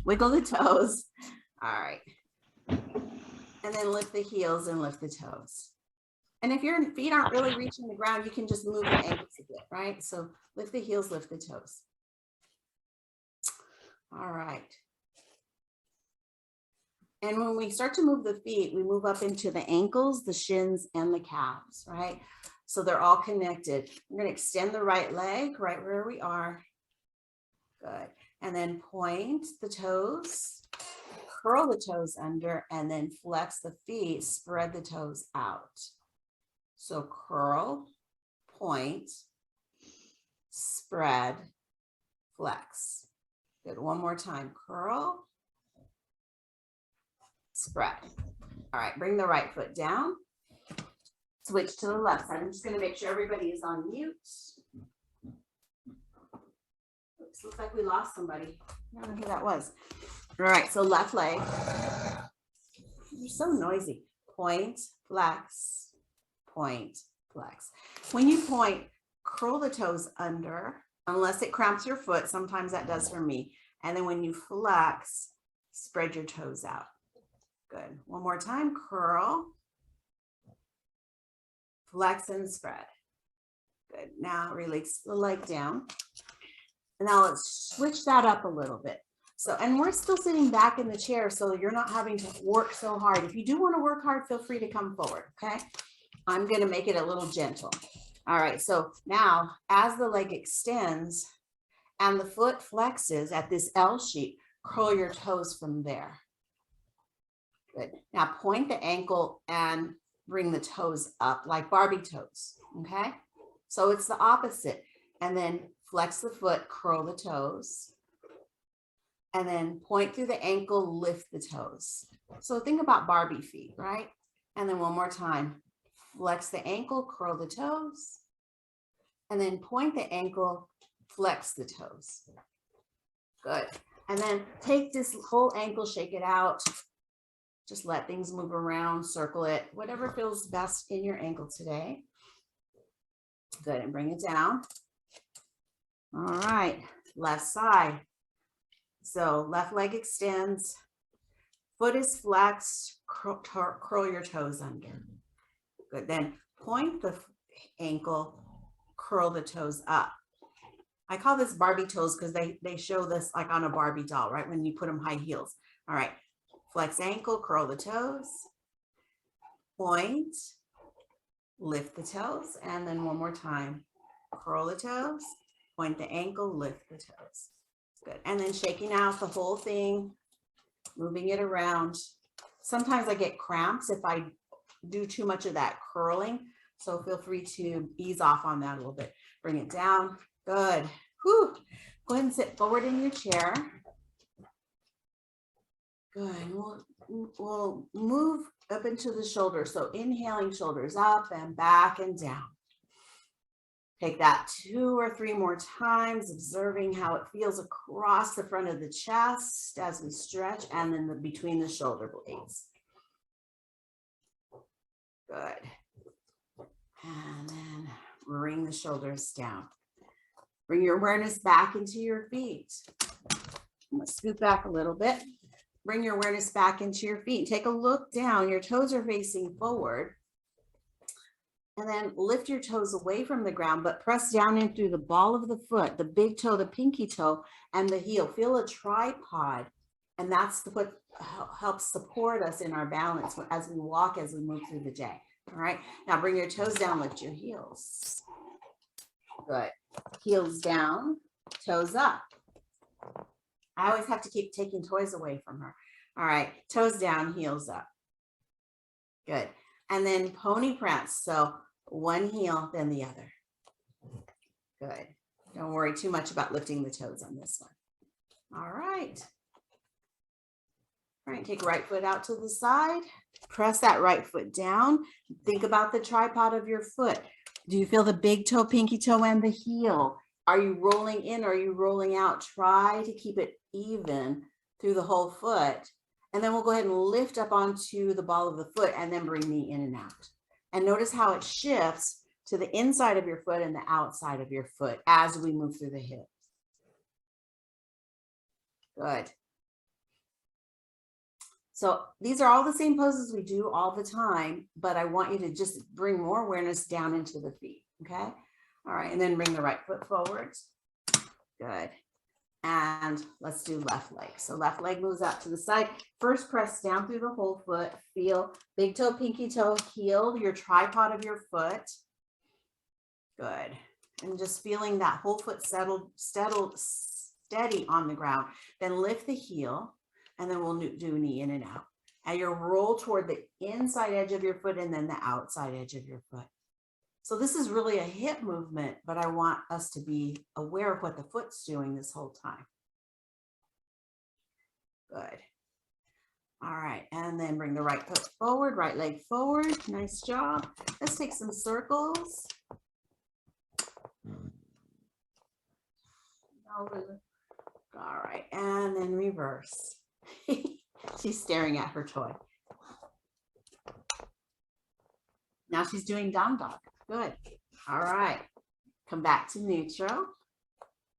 Wiggle the toes. All right. And then lift the heels and lift the toes. And if your feet aren't really reaching the ground, you can just move your ankles a bit, right? So lift the heels, lift the toes. All right. And when we start to move the feet, we move up into the ankles, the shins, and the calves, right? So they're all connected. We're going to extend the right leg right where we are. Good. And then point the toes, curl the toes under, and then flex the feet, spread the toes out. So curl, point, spread, flex. Good. One more time. Curl, spread. All right. Bring the right foot down. Switch to the left side. I'm just going to make sure everybody is on mute. Oops, looks like we lost somebody. I don't know who that was. All right. So left leg. You're so noisy. Point, flex, point, flex. When you point, curl the toes under, unless it cramps your foot. Sometimes that does for me. And then when you flex, spread your toes out. Good. One more time. Curl, flex, and spread. Good. Now release the leg down. And now let's switch that up a little bit. So, and we're still sitting back in the chair, so you're not having to work so hard. If you do want to work hard, feel free to come forward, okay? I'm going to make it a little gentle. All right, so now as the leg extends and the foot flexes at this L shape, curl your toes from there. Good. Now point the ankle and bring the toes up like Barbie toes, okay? So it's the opposite. And then flex the foot, curl the toes. And then point through the ankle, lift the toes. So think about Barbie feet, right? And then one more time, flex the ankle, curl the toes. And then point the ankle, flex the toes. Good. And then take this whole ankle, shake it out. Just let things move around, circle it, whatever feels best in your ankle today. Good, and bring it down. All right, left side. So left leg extends, foot is flexed, curl your toes under. Good, then point the ankle, curl the toes up. I call this Barbie toes because they show this like on a Barbie doll, right? When you put them high heels. All right. Flex ankle, curl the toes, point, lift the toes, and then one more time, curl the toes, point the ankle, lift the toes. Good. And then shaking out the whole thing, moving it around. Sometimes I get cramps if I do too much of that curling, so feel free to ease off on that a little bit. Bring it down. Good. Whew. Go ahead and sit forward in your chair. Good. We'll move up into the shoulders. So inhaling, shoulders up and back and down. Take that 2 or 3 more times, observing how it feels across the front of the chest as we stretch, and then between the shoulder blades. Good. And then bring the shoulders down. Bring your awareness back into your feet. I'm going to scoot back a little bit. Bring your awareness back into your feet. Take a look down. Your toes are facing forward. And then lift your toes away from the ground, but press down in through the ball of the foot, the big toe, the pinky toe, and the heel. Feel a tripod. And that's what helps support us in our balance as we walk, as we move through the day. All right. Now bring your toes down, lift your heels. Good. Heels down, toes up. I always have to keep taking toys away from her. All right, toes down, heels up. Good. And then pony prance. So one heel, then the other. Good. Don't worry too much about lifting the toes on this one. All right. All right, take right foot out to the side. Press that right foot down. Think about the tripod of your foot. Do you feel the big toe, pinky toe, and the heel? Are you rolling in? Or are you rolling out? Try to keep it even through the whole foot. And then we'll go ahead and lift up onto the ball of the foot and then bring the in and out. And notice how it shifts to the inside of your foot and the outside of your foot as we move through the hips. Good. So these are all the same poses we do all the time, but I want you to just bring more awareness down into the feet. Okay. All right. And then bring the right foot forward. Good. And let's do left leg. So left leg moves out to the side. First, press down through the whole foot. Feel big toe, pinky toe, heel your tripod of your foot. Good. And just feeling that whole foot steady on the ground. Then lift the heel, and then we'll do knee in and out. And you'll roll toward the inside edge of your foot and then the outside edge of your foot. So this is really a hip movement, but I want us to be aware of what the foot's doing this whole time. Good. All right, and then bring the right foot forward, right leg forward. Nice job. Let's take some circles. All right, and then reverse. She's staring at her toy. Now she's doing down dog. Good. All right. Come back to neutral.